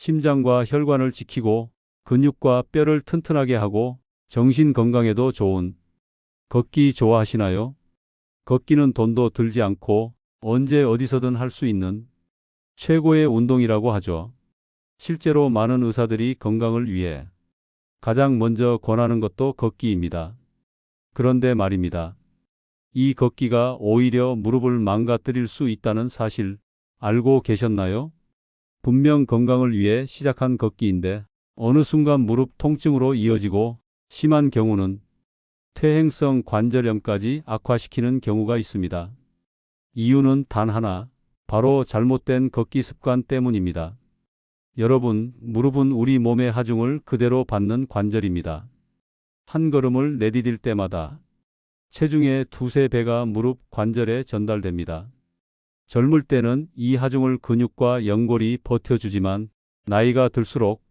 심장과 혈관을 지키고 근육과 뼈를 튼튼하게 하고 정신 건강에도 좋은 걷기 좋아하시나요? 걷기는 돈도 들지 않고 언제 어디서든 할 수 있는 최고의 운동이라고 하죠. 실제로 많은 의사들이 건강을 위해 가장 먼저 권하는 것도 걷기입니다. 그런데 말입니다. 이 걷기가 오히려 무릎을 망가뜨릴 수 있다는 사실 알고 계셨나요? 분명 건강을 위해 시작한 걷기인데 어느 순간 무릎 통증으로 이어지고 심한 경우는 퇴행성 관절염까지 악화시키는 경우가 있습니다. 이유는 단 하나, 바로 잘못된 걷기 습관 때문입니다. 여러분, 무릎은 우리 몸의 하중을 그대로 받는 관절입니다. 한 걸음을 내디딜 때마다 체중의 두세 배가 무릎 관절에 전달됩니다. 젊을 때는 이 하중을 근육과 연골이 버텨주지만 나이가 들수록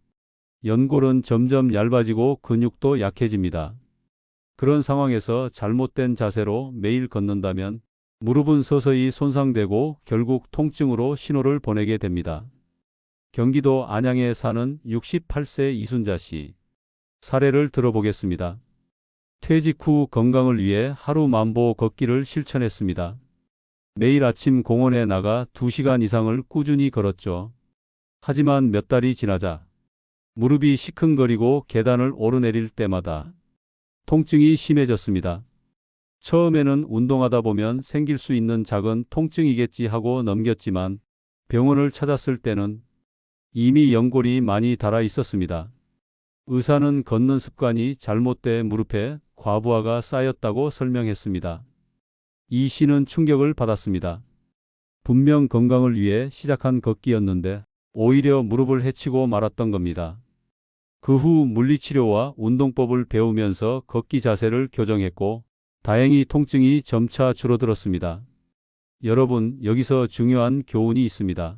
연골은 점점 얇아지고 근육도 약해집니다. 그런 상황에서 잘못된 자세로 매일 걷는다면 무릎은 서서히 손상되고 결국 통증으로 신호를 보내게 됩니다. 경기도 안양에 사는 68세 이순자 씨 사례를 들어보겠습니다. 퇴직 후 건강을 위해 하루 만보 걷기를 실천했습니다. 매일 아침 공원에 나가 2시간 이상을 꾸준히 걸었죠. 하지만 몇 달이 지나자 무릎이 시큰거리고 계단을 오르내릴 때마다 통증이 심해졌습니다. 처음에는 운동하다 보면 생길 수 있는 작은 통증이겠지 하고 넘겼지만 병원을 찾았을 때는 이미 연골이 많이 닳아 있었습니다. 의사는 걷는 습관이 잘못돼 무릎에 과부하가 쌓였다고 설명했습니다. 이 씨는 충격을 받았습니다. 분명 건강을 위해 시작한 걷기였는데 오히려 무릎을 해치고 말았던 겁니다. 그 후 물리치료와 운동법을 배우면서 걷기 자세를 교정했고 다행히 통증이 점차 줄어들었습니다. 여러분, 여기서 중요한 교훈이 있습니다.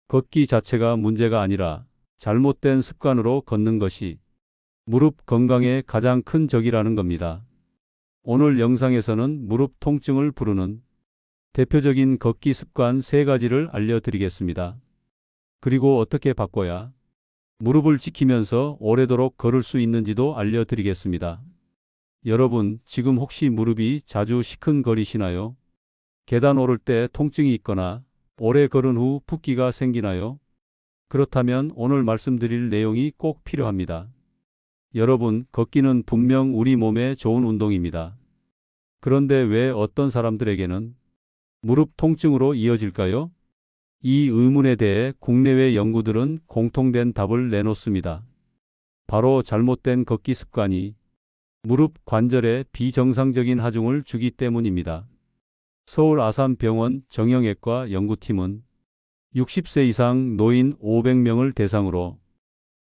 걷기 자체가 문제가 아니라 잘못된 습관으로 걷는 것이 무릎 건강에 가장 큰 적이라는 겁니다. 오늘 영상에서는 무릎 통증을 부르는 대표적인 걷기 습관 3가지를 알려드리겠습니다. 그리고 어떻게 바꿔야 무릎을 지키면서 오래도록 걸을 수 있는지도 알려드리겠습니다. 여러분, 지금 혹시 무릎이 자주 시큰거리시나요? 계단 오를 때 통증이 있거나 오래 걸은 후 붓기가 생기나요? 그렇다면 오늘 말씀드릴 내용이 꼭 필요합니다. 여러분, 걷기는 분명 우리 몸에 좋은 운동입니다. 그런데 왜 어떤 사람들에게는 무릎 통증으로 이어질까요? 이 의문에 대해 국내외 연구들은 공통된 답을 내놓습니다. 바로 잘못된 걷기 습관이 무릎 관절에 비정상적인 하중을 주기 때문입니다. 서울 아산병원 정형외과 연구팀은 60세 이상 노인 500명을 대상으로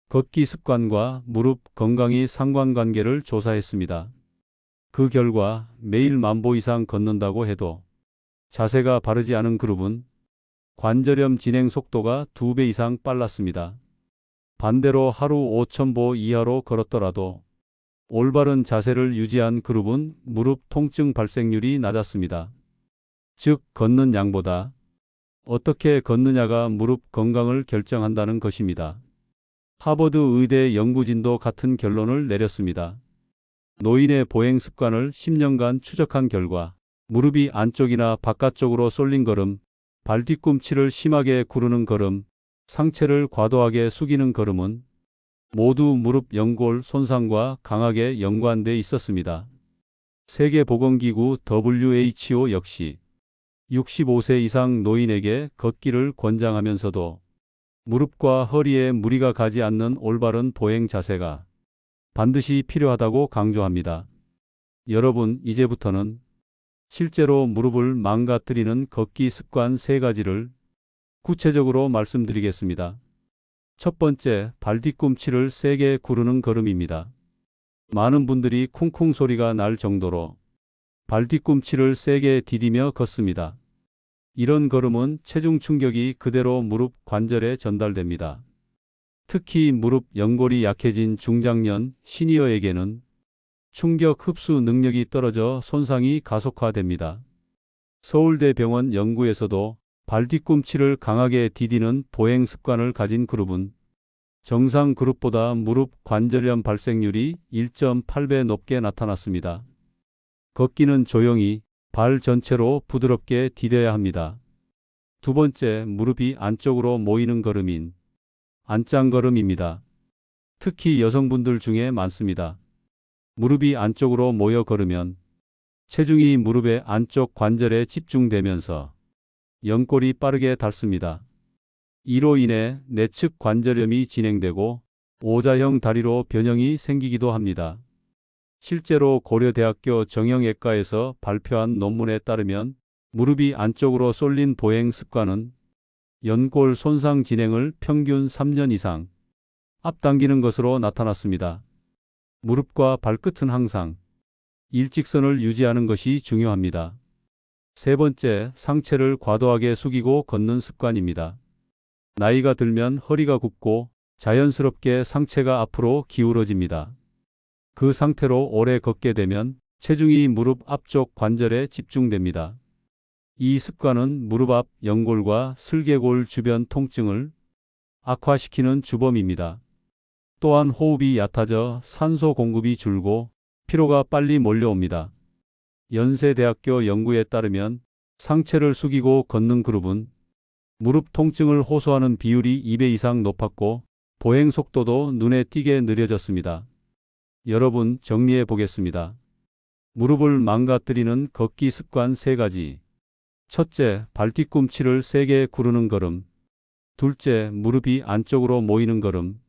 걷기 습관과 무릎 건강의 상관관계를 조사했습니다. 그 결과 매일 만보 이상 걷는다고 해도 자세가 바르지 않은 그룹은 관절염 진행 속도가 2배 이상 빨랐습니다. 반대로 하루 5,000보 이하로 걸었더라도 올바른 자세를 유지한 그룹은 무릎 통증 발생률이 낮았습니다. 즉, 걷는 양보다 어떻게 걷느냐가 무릎 건강을 결정한다는 것입니다. 하버드 의대 연구진도 같은 결론을 내렸습니다. 노인의 보행 습관을 10년간 추적한 결과 무릎이 안쪽이나 바깥쪽으로 쏠린 걸음, 발 뒤꿈치를 심하게 구르는 걸음, 상체를 과도하게 숙이는 걸음은 모두 무릎 연골 손상과 강하게 연관돼 있었습니다. 세계보건기구 WHO 역시 65세 이상 노인에게 걷기를 권장하면서도 무릎과 허리에 무리가 가지 않는 올바른 보행 자세가 반드시 필요하다고 강조합니다. 여러분, 이제부터는 실제로 무릎을 망가뜨리는 걷기 습관 3가지를 구체적으로 말씀드리겠습니다. 첫 번째, 발 뒤꿈치를 세게 구르는 걸음입니다. 많은 분들이 쿵쿵 소리가 날 정도로 발 뒤꿈치를 세게 디디며 걷습니다. 이런 걸음은 체중 충격이 그대로 무릎 관절에 전달됩니다. 특히 무릎 연골이 약해진 중장년 시니어에게는 충격 흡수 능력이 떨어져 손상이 가속화됩니다. 서울대병원 연구에서도 발 뒤꿈치를 강하게 디디는 보행 습관을 가진 그룹은 정상 그룹보다 무릎 관절염 발생률이 1.8배 높게 나타났습니다. 걷기는 조용히 발 전체로 부드럽게 디뎌야 합니다. 두 번째, 무릎이 안쪽으로 모이는 걸음인 안짱걸음입니다. 특히 여성분들 중에 많습니다. 무릎이 안쪽으로 모여 걸으면 체중이 무릎의 안쪽 관절에 집중되면서 연골이 빠르게 닳습니다. 이로 인해 내측 관절염이 진행되고 오자형 다리로 변형이 생기기도 합니다. 실제로 고려대학교 정형외과에서 발표한 논문에 따르면 무릎이 안쪽으로 쏠린 보행 습관은 연골 손상 진행을 평균 3년 이상 앞당기는 것으로 나타났습니다. 무릎과 발끝은 항상 일직선을 유지하는 것이 중요합니다. 세 번째, 상체를 과도하게 숙이고 걷는 습관입니다. 나이가 들면 허리가 굽고 자연스럽게 상체가 앞으로 기울어집니다. 그 상태로 오래 걷게 되면 체중이 무릎 앞쪽 관절에 집중됩니다. 이 습관은 무릎 앞 연골과 슬개골 주변 통증을 악화시키는 주범입니다. 또한 호흡이 얕아져 산소 공급이 줄고 피로가 빨리 몰려옵니다. 연세대학교 연구에 따르면 상체를 숙이고 걷는 그룹은 무릎 통증을 호소하는 비율이 2배 이상 높았고 보행 속도도 눈에 띄게 느려졌습니다. 여러분, 정리해 보겠습니다. 무릎을 망가뜨리는 걷기 습관 3가지. 첫째, 발 뒤꿈치를 세게 구르는 걸음. 둘째, 무릎이 안쪽으로 모이는 걸음.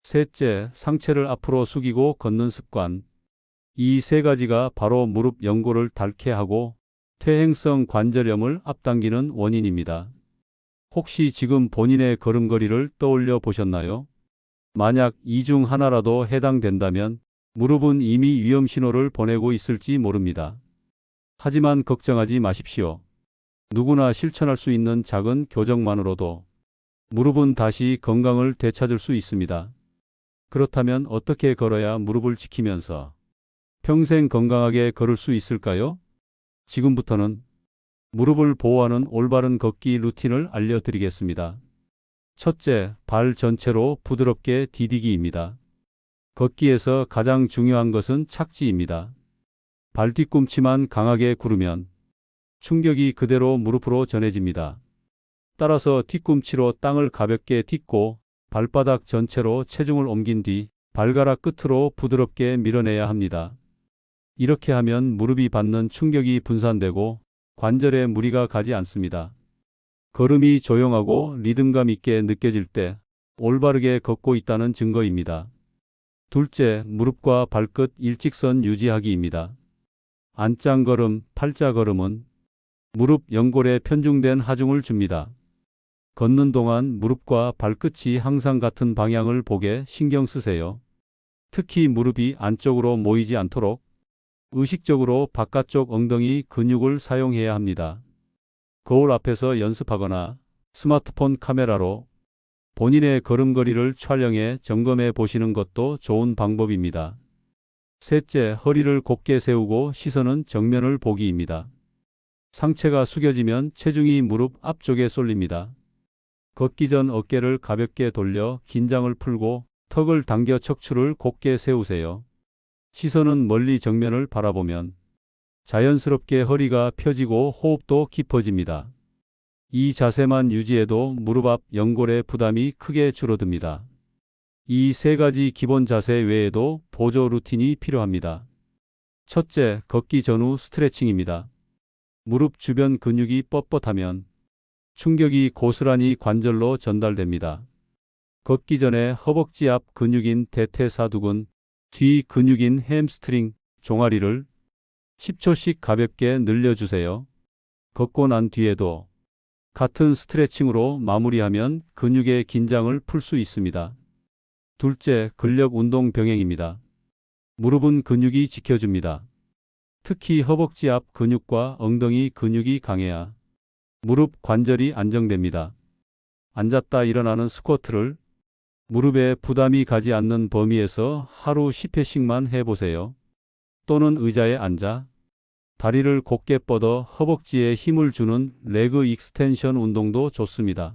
셋째, 상체를 앞으로 숙이고 걷는 습관. 이 3가지가 바로 무릎 연골을 닳게 하고 퇴행성 관절염을 앞당기는 원인입니다. 혹시 지금 본인의 걸음걸이를 떠올려 보셨나요? 만약 이 중 하나라도 해당된다면 무릎은 이미 위험 신호를 보내고 있을지 모릅니다. 하지만 걱정하지 마십시오. 누구나 실천할 수 있는 작은 교정만으로도 무릎은 다시 건강을 되찾을 수 있습니다. 그렇다면 어떻게 걸어야 무릎을 지키면서 평생 건강하게 걸을 수 있을까요? 지금부터는 무릎을 보호하는 올바른 걷기 루틴을 알려드리겠습니다. 첫째, 발 전체로 부드럽게 디디기입니다. 걷기에서 가장 중요한 것은 착지입니다. 발 뒤꿈치만 강하게 구르면 충격이 그대로 무릎으로 전해집니다. 따라서 뒤꿈치로 땅을 가볍게 딛고 발바닥 전체로 체중을 옮긴 뒤 발가락 끝으로 부드럽게 밀어내야 합니다. 이렇게 하면 무릎이 받는 충격이 분산되고 관절에 무리가 가지 않습니다. 걸음이 조용하고 리듬감 있게 느껴질 때 올바르게 걷고 있다는 증거입니다. 둘째, 무릎과 발끝 일직선 유지하기입니다. 안짱걸음, 팔자걸음은 무릎 연골에 편중된 하중을 줍니다. 걷는 동안 무릎과 발끝이 항상 같은 방향을 보게 신경 쓰세요. 특히 무릎이 안쪽으로 모이지 않도록 의식적으로 바깥쪽 엉덩이 근육을 사용해야 합니다. 거울 앞에서 연습하거나 스마트폰 카메라로 본인의 걸음걸이를 촬영해 점검해 보시는 것도 좋은 방법입니다. 셋째, 허리를 곧게 세우고 시선은 정면을 보기입니다. 상체가 숙여지면 체중이 무릎 앞쪽에 쏠립니다. 걷기 전 어깨를 가볍게 돌려 긴장을 풀고 턱을 당겨 척추를 곧게 세우세요. 시선은 멀리 정면을 바라보면 자연스럽게 허리가 펴지고 호흡도 깊어집니다. 이 자세만 유지해도 무릎 앞 연골의 부담이 크게 줄어듭니다. 이 3가지 기본 자세 외에도 보조 루틴이 필요합니다. 첫째, 걷기 전후 스트레칭입니다. 무릎 주변 근육이 뻣뻣하면 충격이 고스란히 관절로 전달됩니다. 걷기 전에 허벅지 앞 근육인 대퇴사두근, 뒤 근육인 햄스트링, 종아리를 10초씩 가볍게 늘려주세요. 걷고 난 뒤에도 같은 스트레칭으로 마무리하면 근육의 긴장을 풀 수 있습니다. 둘째, 근력 운동 병행입니다. 무릎은 근육이 지켜줍니다. 특히 허벅지 앞 근육과 엉덩이 근육이 강해야 무릎 관절이 안정됩니다. 앉았다 일어나는 스쿼트를 무릎에 부담이 가지 않는 범위에서 하루 10회씩만 해보세요. 또는 의자에 앉아 다리를 곧게 뻗어 허벅지에 힘을 주는 레그 익스텐션 운동도 좋습니다.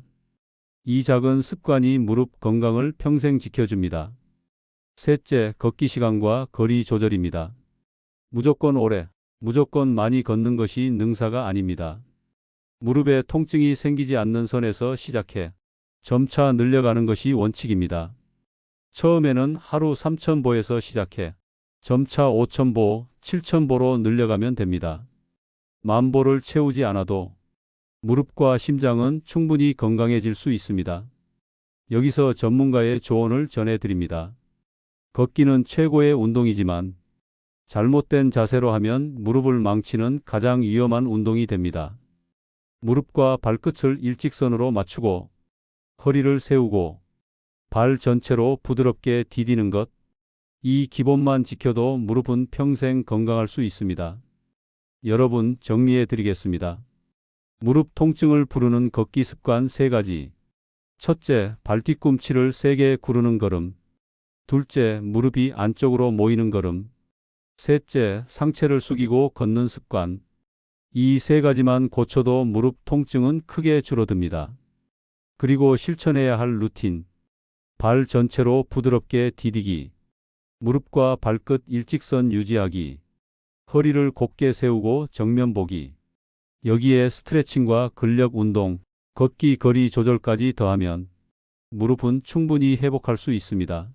이 작은 습관이 무릎 건강을 평생 지켜줍니다. 셋째, 걷기 시간과 거리 조절입니다. 무조건 오래, 무조건 많이 걷는 것이 능사가 아닙니다. 무릎에 통증이 생기지 않는 선에서 시작해 점차 늘려가는 것이 원칙입니다. 처음에는 하루 3,000보에서 시작해 점차 5,000보, 7,000보로 늘려가면 됩니다. 10,000보를 채우지 않아도 무릎과 심장은 충분히 건강해질 수 있습니다. 여기서 전문가의 조언을 전해드립니다. 걷기는 최고의 운동이지만 잘못된 자세로 하면 무릎을 망치는 가장 위험한 운동이 됩니다. 무릎과 발끝을 일직선으로 맞추고 허리를 세우고 발 전체로 부드럽게 디디는 것, 이 기본만 지켜도 무릎은 평생 건강할 수 있습니다. 여러분, 정리해 드리겠습니다. 무릎 통증을 부르는 걷기 습관 3가지. 첫째, 발 뒤꿈치를 세게 구르는 걸음. 둘째, 무릎이 안쪽으로 모이는 걸음. 셋째, 상체를 숙이고 걷는 습관. 이 3가지만 고쳐도 무릎 통증은 크게 줄어듭니다. 그리고 실천해야 할 루틴. 발 전체로 부드럽게 디디기. 무릎과 발끝 일직선 유지하기. 허리를 곧게 세우고 정면 보기. 여기에 스트레칭과 근력 운동, 걷기 거리 조절까지 더하면 무릎은 충분히 회복할 수 있습니다.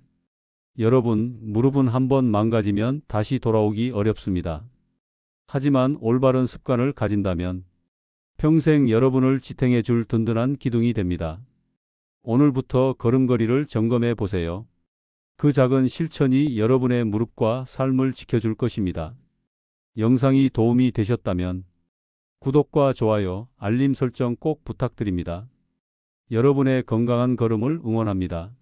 여러분, 무릎은 한번 망가지면 다시 돌아오기 어렵습니다. 하지만 올바른 습관을 가진다면 평생 여러분을 지탱해 줄 든든한 기둥이 됩니다. 오늘부터 걸음걸이를 점검해 보세요. 그 작은 실천이 여러분의 무릎과 삶을 지켜줄 것입니다. 영상이 도움이 되셨다면 구독과 좋아요, 알림 설정 꼭 부탁드립니다. 여러분의 건강한 걸음을 응원합니다.